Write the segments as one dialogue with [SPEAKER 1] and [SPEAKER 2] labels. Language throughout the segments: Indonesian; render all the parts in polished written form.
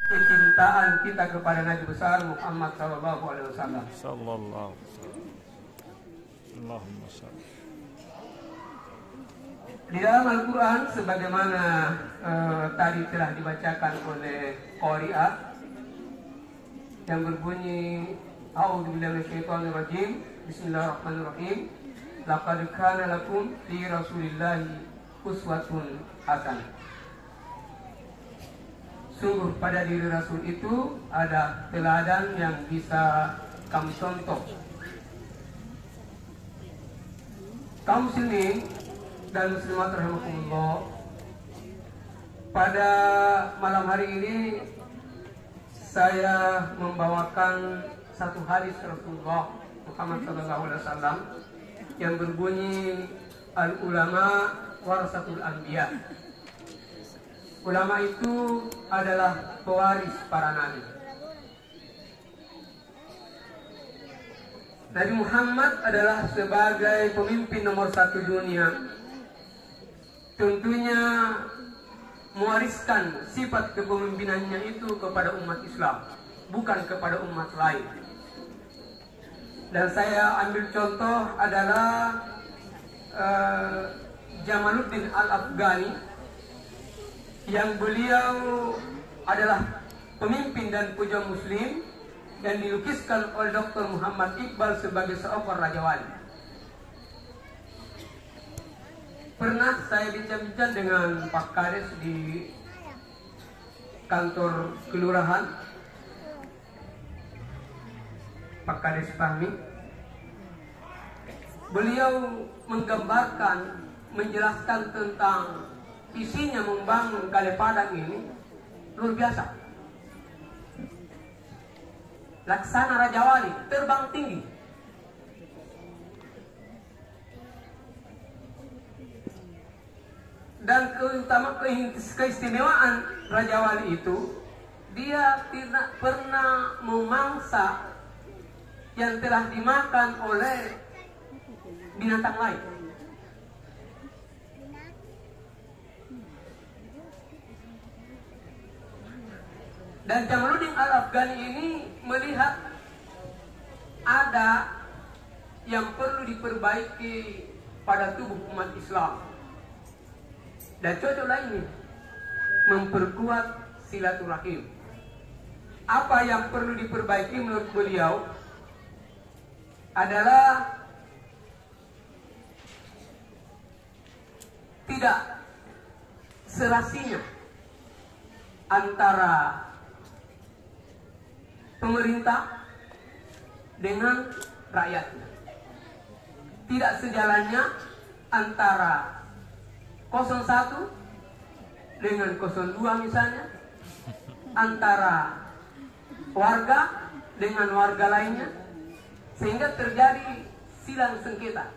[SPEAKER 1] kecintaan kita kepada Nabi besar Muhammad sallallahu alaihi wasallam.
[SPEAKER 2] Sallallahu alaihi wasallam. Allahumma shalli.
[SPEAKER 1] Di dalam Al-Quran sebagaimana tadi telah dibacakan oleh Qari'ah yang berbunyi A'udzubillahi minasyaitonirrajim, Bismillahirrahmanirrahim. Laqad kana lakum fi Rasulillahi uswatun hasanah. Sungguh pada diri Rasul itu ada teladan yang bisa kamu contoh. Kaum muslimin dan muslimat rahimakumullah, pada malam hari ini saya membawakan satu hadis Rasulullah Muhammad SAW yang berbunyi al-ulama warasatul anbiya. Ulama itu adalah pewaris para nabi. Nabi Muhammad adalah sebagai pemimpin nomor satu dunia, tentunya mewariskan sifat kepemimpinannya itu kepada umat Islam, bukan kepada umat lain. Dan saya ambil contoh adalah Jamaluddin Al-Afghani, yang beliau adalah pemimpin dan pejuang muslim dan dilukiskan oleh Dr. Muhammad Iqbal sebagai seorang raja wali. Pernah saya bincang-bincang dengan Pak Kades di kantor kelurahan, Pak Kades Fahmi. Beliau menggambarkan, menjelaskan tentang isinya membangun Kali Padang ini luar biasa. Laksana Raja Wali, terbang tinggi. Dan keistimewaan Raja Wali itu, dia tidak pernah memangsa yang telah dimakan oleh binatang lain. Dan Jamaluddin Al-Afghani ini melihat ada yang perlu diperbaiki pada tubuh umat Islam. Dan cocoklah ini memperkuat silaturahim. Apa yang perlu diperbaiki menurut beliau adalah tidak serasinya antara pemerintah dengan rakyatnya. Tidak sejalannya antara 01 dengan 02 misalnya, antara warga dengan warga lainnya, sehingga terjadi silang sengketa.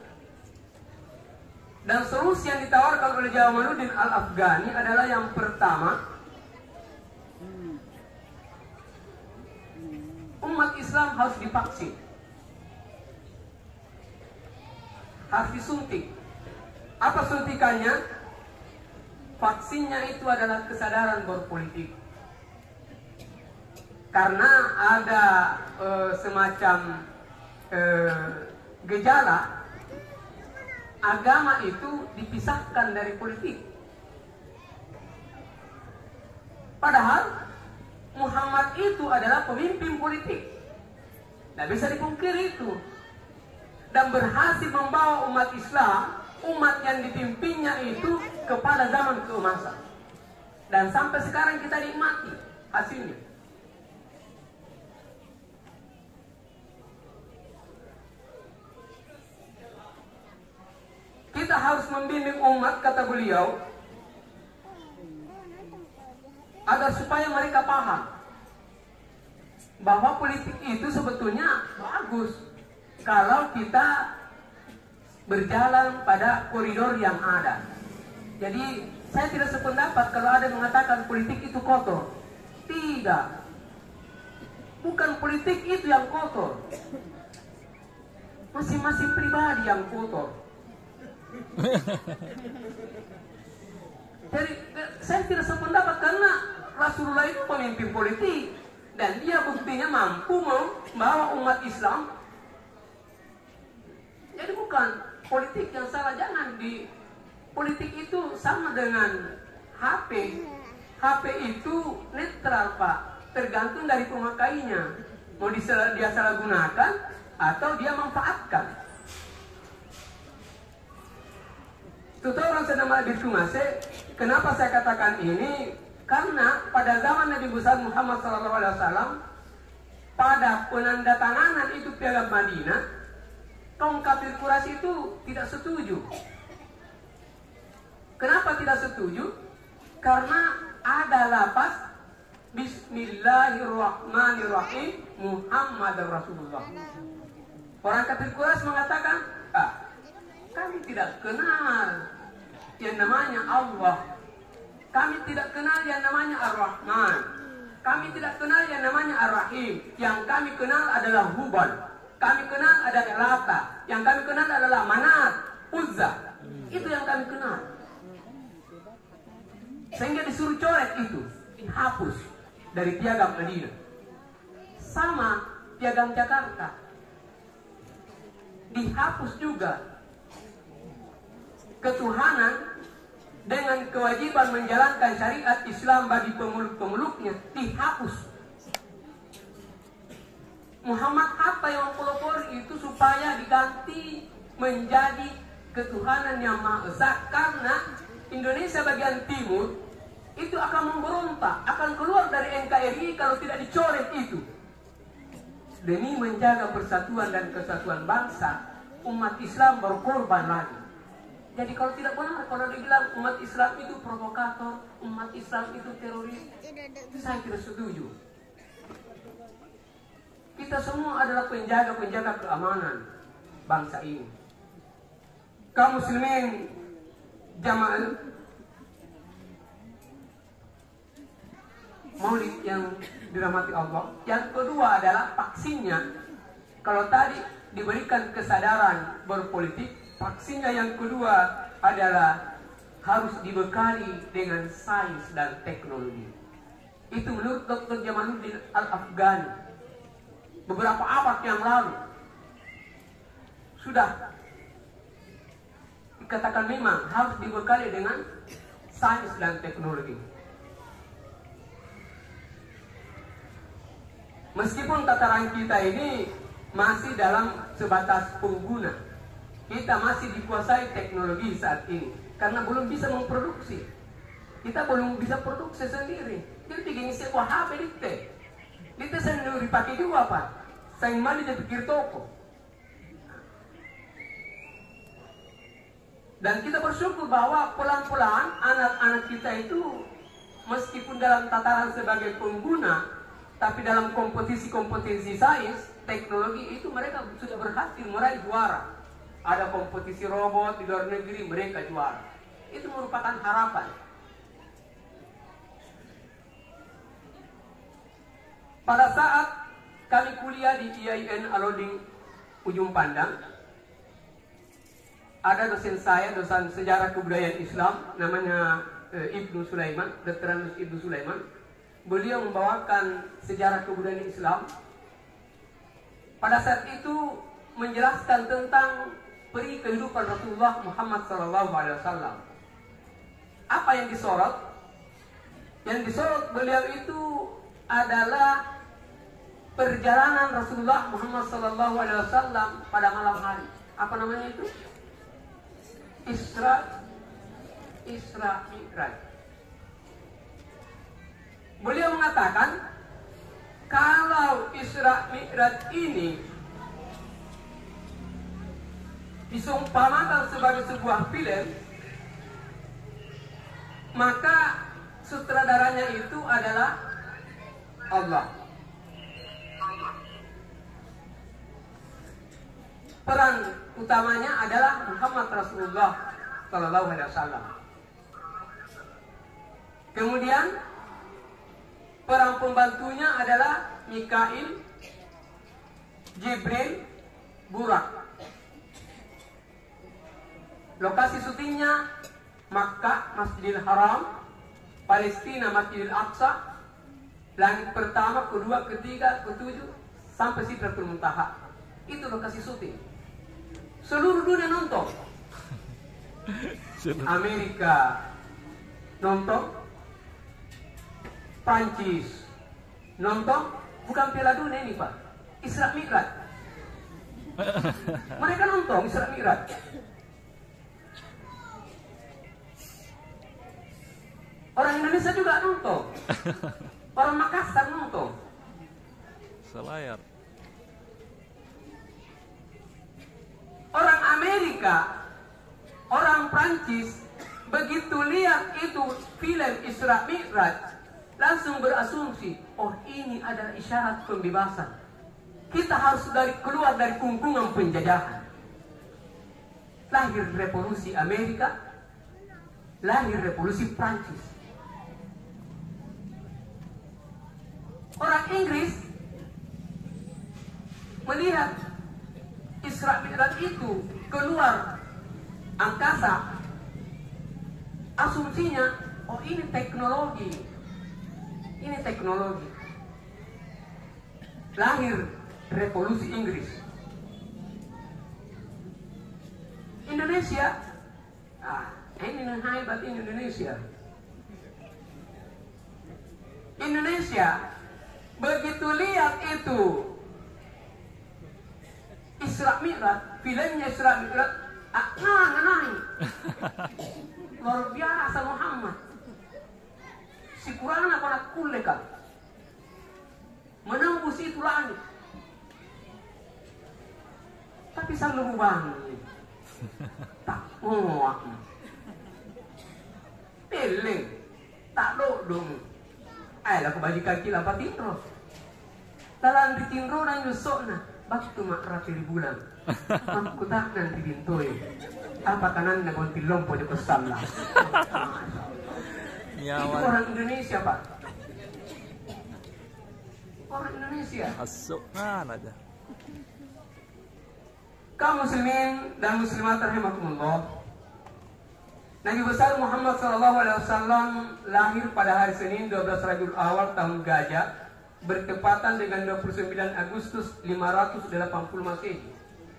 [SPEAKER 1] Dan solusi yang ditawarkan oleh Jamaluddin Al-Afghani adalah yang pertama, umat Islam harus divaksin, harus disuntik. Apa suntikannya? Vaksinnya itu adalah kesadaran berpolitik. Karena ada semacam gejala agama itu dipisahkan dari politik. Padahal Muhammad itu adalah pemimpin politik. Tidak bisa dipungkiri itu. Dan berhasil membawa umat Islam, umat yang dipimpinnya itu kepada zaman keemasan. Dan sampai sekarang kita nikmati hasilnya. Kita harus membimbing umat, kata beliau, agar supaya mereka paham bahwa politik itu sebetulnya bagus kalau kita berjalan pada koridor yang ada. Jadi saya tidak sependapat kalau ada yang mengatakan politik itu kotor. Tidak. Bukan politik itu yang kotor. Masing-masing pribadi yang kotor. Jadi saya tidak sependapat karena Rasulullah itu pemimpin politik dan dia buktinya mampu membawa umat Islam. Jadi bukan politik yang salah, jangan di politik itu sama dengan HP. HP itu netral Pak, tergantung dari pemakainya. Mau dia salah gunakan atau dia manfaatkan. Tutor sedang berkumase. Kenapa saya katakan ini? Karena pada zaman Nabi besar Muhammad SAW, pada penandatanganan itu Piagam Madinah, kaum kafir Quraisy itu tidak setuju. Kenapa tidak setuju? Karena ada lafaz Bismillahirrahmanirrahim Muhammad Rasulullah. Orang kafir Quraisy mengatakan, kami tidak kenal yang namanya Allah. Kami tidak kenal yang namanya Ar-Rahman. Kami tidak kenal yang namanya Ar-Rahim. Yang kami kenal adalah Hubal. Kami kenal adalah Lata. Yang kami kenal adalah Manat, Uzza. Itu yang kami kenal. Sehingga disuruh coret itu, dihapus dari Piagam Madinah. Sama Piagam Jakarta, dihapus juga. Ketuhanan dengan kewajiban menjalankan syariat Islam bagi pemeluk-pemeluknya dihapus. Muhammad hatta yang pelopor itu supaya diganti menjadi ketuhanan yang Maha Esa, karena Indonesia bagian timur itu akan memberontak, akan keluar dari NKRI kalau tidak dicoret itu. Demi menjaga persatuan dan kesatuan bangsa, umat Islam berkorban lagi. Jadi kalau tidak benar, kalau dibilang umat Islam itu provokator, umat Islam itu teroris, saya tidak setuju. Kita semua adalah penjaga-penjaga keamanan bangsa ini. Kaum muslimin jamaah Maulid yang dirahmati Allah. Yang kedua adalah vaksinnya. Kalau tadi diberikan kesadaran berpolitik, vaksinnya yang kedua adalah harus dibekali dengan sains dan teknologi. Itu menurut Dr. Jamaluddin Al-Afghani. Beberapa abad yang lalu sudah dikatakan memang harus dibekali dengan sains dan teknologi. Meskipun tataran kita ini masih dalam sebatas pengguna, kita masih dikuasai teknologi saat ini karena belum bisa memproduksi. Kita belum bisa produksi sendiri. Jadi begini sebuah HP dite sendiri dipakai juga Pak. Saya mali di pikir toko. Dan kita bersyukur bahwa pelan-pelan anak-anak kita itu meskipun dalam tataran sebagai pengguna, tapi dalam kompetisi-kompetisi sains, teknologi itu mereka sudah berhasil meraih juara. Ada kompetisi robot di luar negeri, mereka juara. Itu merupakan harapan. Pada saat kami kuliah di IAIN Alauddin Ujung Pandang, ada dosen saya, dosen sejarah kebudayaan Islam, namanya Ibnu Sulaiman, Dr. Ibnu Sulaiman. Beliau membawakan sejarah kebudayaan Islam. Pada saat itu menjelaskan tentang peri kehidupan Rasulullah Muhammad SAW. Apa yang disorot? Yang disorot beliau itu adalah perjalanan Rasulullah Muhammad SAW pada malam hari. Apa namanya itu? Isra Mi'raj. Beliau mengatakan kalau Isra Mi'raj ini disumpamakan sebagai sebuah film, maka sutradaranya itu adalah Allah. Peran utamanya adalah Muhammad Rasulullah Sallallahu Alaihi Wasallam. Kemudian peran pembantunya adalah Mikail, Jibril, Burak. Lokasi syutingnya Makkah, Masjidil Haram, Palestina, Masjidil Aqsa, Langit pertama, kedua, ketiga, ketujuh, sampai Sidratul Muntaha. Itu lokasi syuting. Seluruh dunia nonton. Amerika nonton, Prancis nonton, bukan Piala Dunia ini Pak, Isra Mi'raj. Mereka nonton Isra Mi'raj. Orang Indonesia juga nonton. Orang Makassar nonton.
[SPEAKER 2] Selayar.
[SPEAKER 1] Orang Amerika, orang Prancis, begitu lihat itu film Isra Mi'raj, langsung berasumsi, oh ini adalah isyarat pembebasan. Kita harus keluar dari kungkungan penjajahan. Lahir revolusi Amerika, lahir revolusi Prancis. Orang Inggris melihat Isra Mi'raj itu keluar angkasa, asumsinya, oh ini teknologi. Ini teknologi. Lahir revolusi Inggris. Indonesia, ini hebat Indonesia. Indonesia begitu lihat itu Isra Mi'raj, filmnya Isra Mi'raj, naik. Luar biasa Muhammad. Si Quran apa nak kulekan, menembus itu langit. Tapi sang lubang tak muak, peleng, tak dodong. Ayolah kebajikan kila patinro. Dalam ditinro dan yusokna, baktu makrati bulan. Aku tak nanti bintoi. Apa kanan na konti lompo di kesala. Itu orang Indonesia Pak. Orang Indonesia.
[SPEAKER 2] Masuk aja.
[SPEAKER 1] Kaum muslimin dan muslimat rahimakumullah. Nabi besar Muhammad SAW lahir pada hari Senin 12 Rabiul Awal tahun Gajah, bertepatan dengan 29 Agustus 580 Masehi.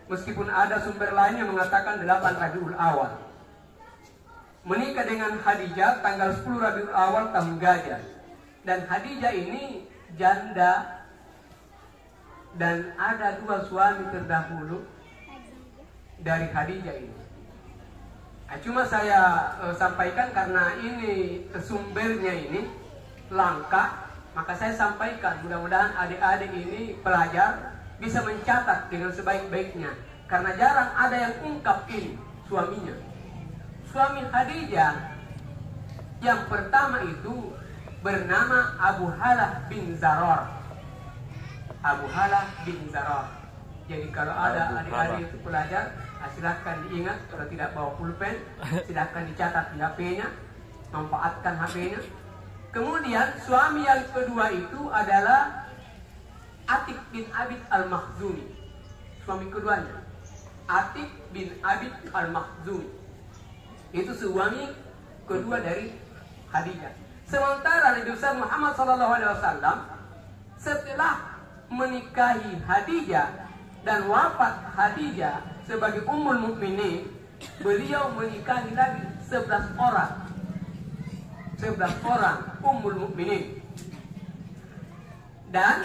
[SPEAKER 1] Meskipun ada sumber lain yang mengatakan 8 Rabiul Awal. Menikah dengan Khadijah tanggal 10 Rabiul Awal tahun Gajah. Dan Khadijah ini janda dan ada 2 suami terdahulu dari Khadijah ini. Cuma saya sampaikan karena ini sumbernya ini langka, maka saya sampaikan. Mudah-mudahan adik-adik ini pelajar bisa mencatat dengan sebaik-baiknya, karena jarang ada yang ungkap ini suaminya. Suami Khadijah yang pertama itu bernama Abu Halah bin Zarar. Abu Halah bin Zarar. Jadi kalau ada adik-adik itu pelajar, silahkan diingat. Kalau tidak bawa pulpen, silahkan dicatat di HP-nya, manfaatkan HP-nya. Kemudian suami yang kedua itu adalah Atik bin Abid al-Makhzumi. Suami keduanya Atik bin Abid al-Makhzumi. Itu suami kedua dari Khadijah. Sementara Nabi besar Muhammad SAW setelah menikahi Khadijah dan wafat Khadijah sebagai Ummul Mukminin, beliau menikahi lagi 11 orang. 11 orang Ummul Mukminin. Dan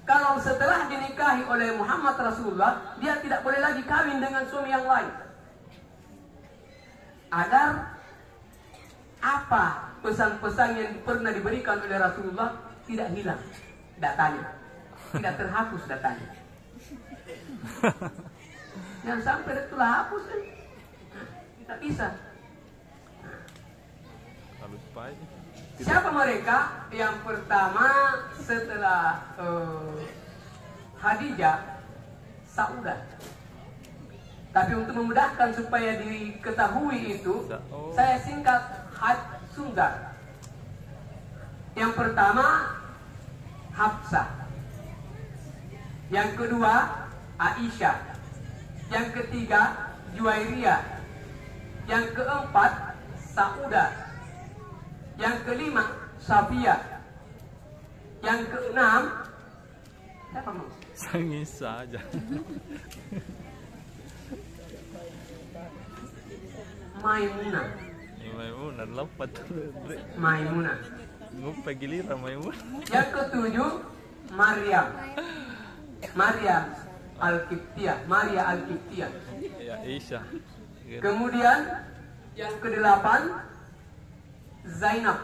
[SPEAKER 1] kalau setelah dinikahi oleh Muhammad Rasulullah, dia tidak boleh lagi kawin dengan suami yang lain. Agar apa pesan-pesan yang pernah diberikan oleh Rasulullah tidak hilang datanya, tidak terhapus datanya. Jangan sampai itulah hapus kan? Tak bisa. Siapa mereka? Yang pertama setelah Khadijah, Saudah. Tapi untuk memudahkan supaya diketahui itu, saya singkat Sundar. Yang pertama Hafsah. Yang kedua Aisyah. Yang ketiga Juwairiyah. Yang keempat Saudah. Yang kelima Safiyah. Yang keenam, siapa mau?
[SPEAKER 2] Sangis saja.
[SPEAKER 1] Maimunah.
[SPEAKER 2] Maimunah lepat.
[SPEAKER 1] Maimunah.
[SPEAKER 2] Ngupai giliran Maimunah.
[SPEAKER 1] Yang ketujuh, Maryam. Maryam Al-Qibtiyah. Maria Al-Qibtiyah.
[SPEAKER 2] Ya Aisyah.
[SPEAKER 1] Kemudian yang kedelapan, Zainab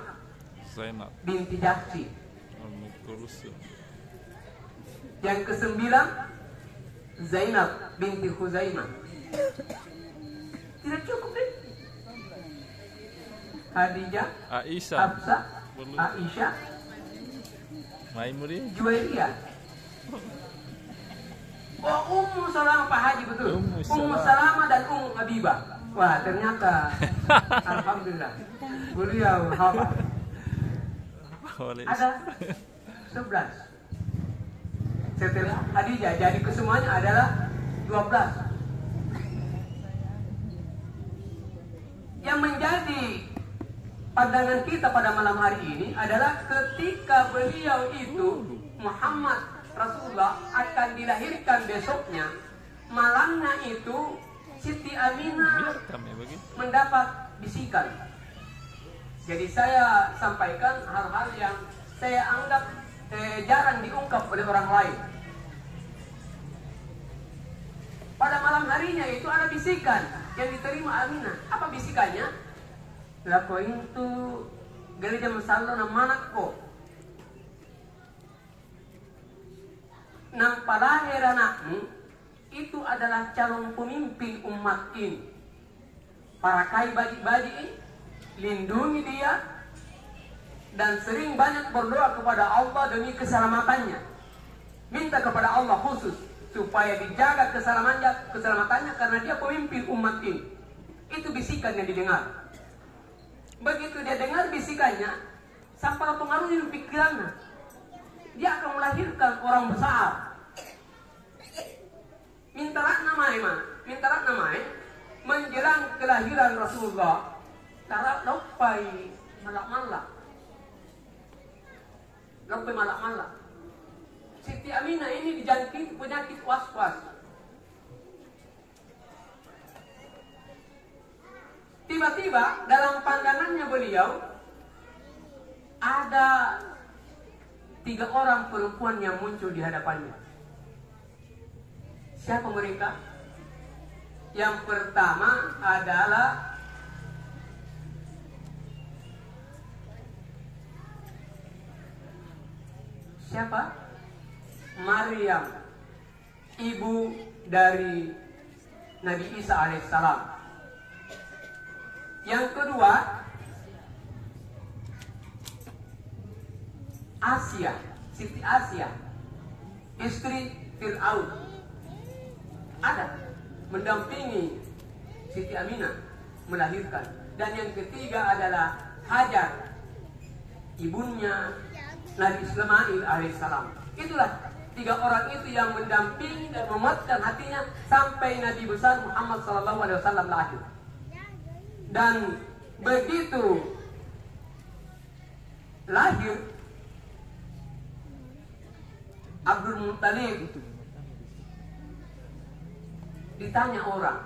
[SPEAKER 2] Zainab.
[SPEAKER 1] binti Jahsy.
[SPEAKER 2] Kurusum.
[SPEAKER 1] Yang kesembilan, Zainab binti Khuzaimah. Tidak cukup deh. Khadijah,
[SPEAKER 2] Aisyah.
[SPEAKER 1] Hafsah,
[SPEAKER 2] Belum.
[SPEAKER 1] Aisyah,
[SPEAKER 2] Maimunah.
[SPEAKER 1] Juwairiyah. Oh, Ummu Salamah, Pak Haji, betul. Ummu Salamah dan Ummu Habibah. Wah, ternyata alhamdulillah beliau hafal. Ada 11. Setelah Khadijah, jadi kesemuanya adalah 12. Yang menjadi pandangan kita pada malam hari ini adalah ketika beliau itu, Muhammad Rasulullah, akan dilahirkan besoknya, malamnya itu Siti Aminah mendapat bisikan. Jadi saya sampaikan hal-hal yang saya anggap jarang diungkap oleh orang lain. Pada malam harinya itu ada bisikan yang diterima Aminah. Apa bisikannya? Lako itu gereja masalah na manakko. Nang palahir anakmu itu adalah calon pemimpin umat ini. Parakai bagi-bagi ini, lindungi dia, dan sering banyak berdoa kepada Allah demi keselamatannya. Minta kepada Allah khusus supaya dijaga keselamatannya karena dia pemimpin umat ini. Itu bisikan yang didengar. Begitu dia dengar bisikannya, sampai pengaruh di pikirannya. Dia akan melahirkan orang besar. Mintarak namai menjelang kelahiran Rasulullah. Tarak lopai malak-malak. Siti Aminah ini dijangkiti penyakit was-was. Tiba-tiba dalam pandangannya beliau ada 3 orang perempuan yang muncul di hadapannya. Siapa mereka? Yang pertama adalah siapa? Maryam, ibu dari Nabi Isa alaihissalam. Yang kedua, Asia, Siti Asia, istri Fir'aun. Ada mendampingi Siti Aminah melahirkan. Dan yang ketiga adalah Hajar, ibunya Nabi Ismail alaihissalam. Itulah 3 orang itu yang mendampingi dan memuatkan hatinya sampai Nabi besar Muhammad SAW lahir. Dan begitu lahir, Abdul Muttalib ditanya orang,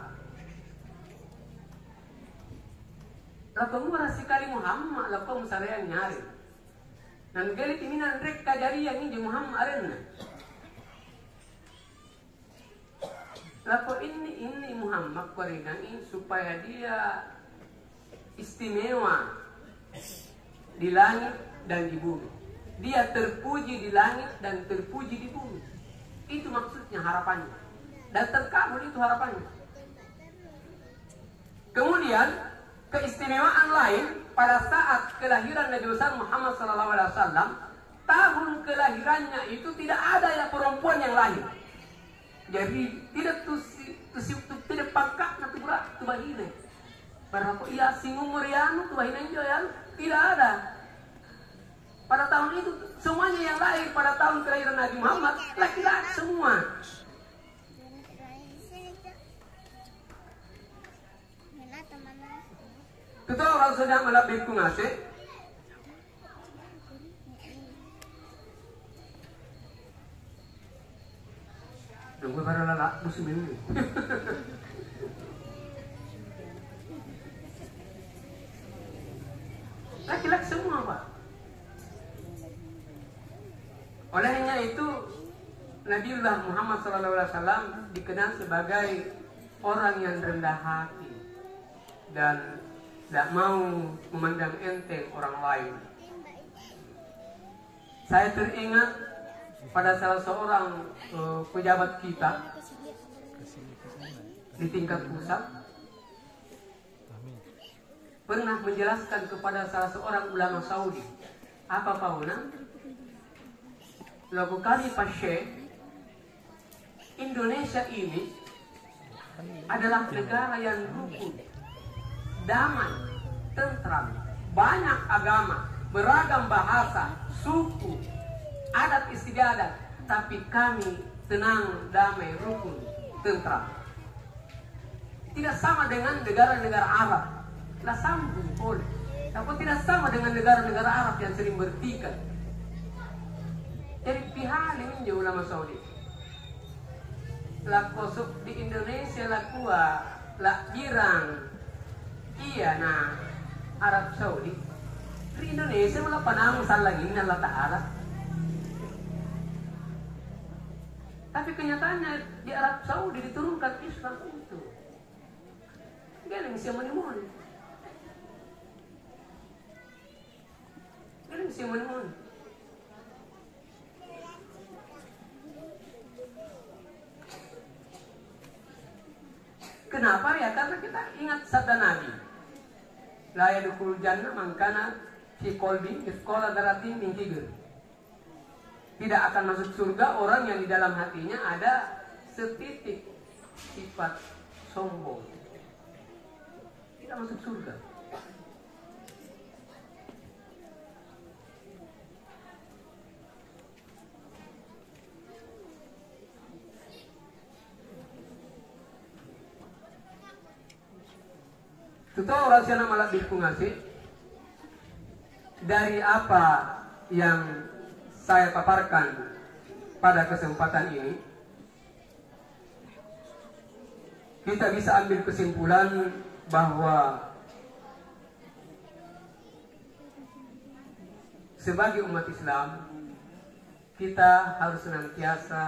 [SPEAKER 1] "Lakumu rasikali Muhammad, lakumu sarayang nyari." Dan gelit ini nandrek kajari yang ini Muhammad arena. Laku ini Muhammad koringan supaya dia istimewa di langit dan di bumi. Dia terpuji di langit dan terpuji di bumi. Itu maksudnya harapannya. Dan terkabul itu harapannya. Kemudian keistimewaan lain pada saat kelahiran Nabi besar Muhammad SAW, tahun kelahirannya itu tidak ada ya perempuan yang lahir. Jadi tidak tidak pangkat nanti berat tu bahine. Berapa ia singgung merianu tu bahine joyan tidak ada. Pada tahun itu semuanya yang lahir pada tahun kelahiran Nabi Muhammad laki-laki semua. Kita orang sedang melabih kungase. Nunggu para lalak musim ini. Laki-laki semua, Pak. Olehnya itu Nabiullah Muhammad SAW dikenal sebagai orang yang rendah hati dan tidak mau memandang enteng orang lain. Saya teringat pada salah seorang pejabat kita di tingkat pusat pernah menjelaskan kepada salah seorang ulama Saudi. Apa Pauna? Lagu kali Pashe, Indonesia ini adalah negara yang rukun, damai, tentram, banyak agama, beragam bahasa, suku, adat istiadat, tapi kami tenang, damai, rukun, tentram. Tidak sama dengan negara-negara Arab, tidak sambung boleh, tapi tidak sama dengan negara-negara Arab yang sering bertikai. Jadi pihak ini ulama Saudi. Lah kosok di Indonesia lah kuah, lah girang, iya nah Arab Saudi. Di Indonesia malah panang salangin Allah Ta'ala. Tapi kenyataannya di Arab Saudi diturunkan Islam itu. Galing siya monimun. Galing siya monimun. Kenapa ya? Karena kita ingat sabda Nabi. La yadkhulul jannah man kana fi qalbi mithqala dzarratin min kibr. Tidak akan masuk surga orang yang di dalam hatinya ada setitik sifat sombong. Tidak masuk surga. Itu orang siapa malah ngasih dari apa yang saya paparkan pada kesempatan ini, kita bisa ambil kesimpulan bahwa sebagai umat Islam kita harus senantiasa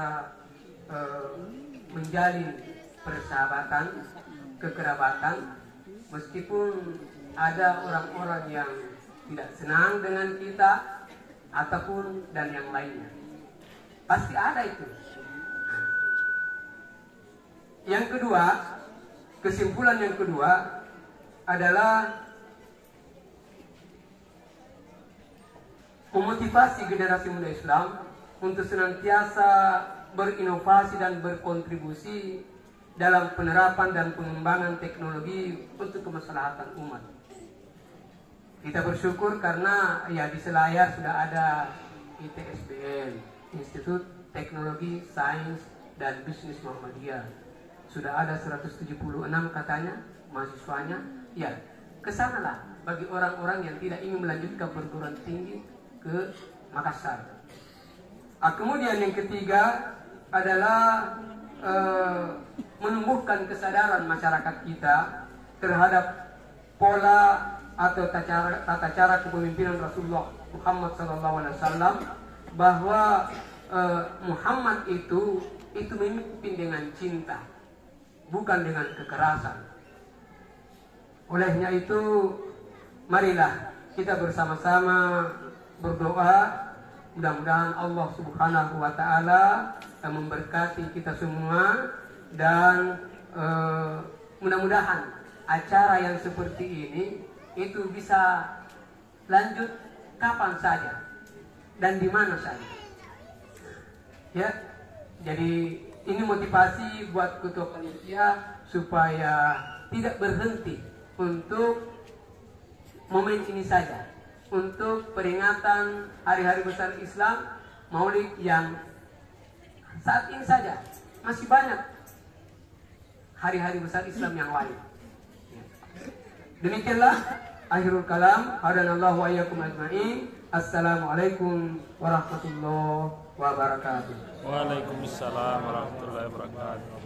[SPEAKER 1] menjalin persahabatan, kekerabatan. Meskipun ada orang-orang yang tidak senang dengan kita ataupun dan yang lainnya, pasti ada itu. Yang kedua, kesimpulan yang kedua adalah memotivasi generasi muda Islam untuk senantiasa berinovasi dan berkontribusi dalam penerapan dan pengembangan teknologi untuk kemaslahatan umat. Kita bersyukur karena ya di Selayar sudah ada ITSBM, Institut Teknologi Sains dan Bisnis Muhammadiyah. Sudah ada 176 katanya mahasiswanya. Ya, kesanalah bagi orang-orang yang tidak ingin melanjutkan perguruan tinggi ke Makassar. Kemudian yang ketiga adalah menumbuhkan kesadaran masyarakat kita terhadap pola atau tata cara kepemimpinan Rasulullah Muhammad SAW, bahwa Muhammad itu memimpin dengan cinta, bukan dengan kekerasan. Olehnya itu, marilah kita bersama-sama berdoa, mudah-mudahan Allah Subhanahu wa Ta'ala memberkati kita semua, dan mudah-mudahan acara yang seperti ini itu bisa lanjut kapan saja dan di mana saja. Ya, jadi ini motivasi buat ketua panitia supaya tidak berhenti untuk momen ini saja, untuk peringatan hari-hari besar Islam, Maulid yang saat ini saja. Masih banyak hari-hari besar Islam yang lain. Demikianlah akhirul kalam. Hadanallahu wa iyyakum ajma'in. Assalamualaikum warahmatullahi wabarakatuh. wabarakatuh.
[SPEAKER 2] Waalaikumsalam warahmatullahi wabarakatuh.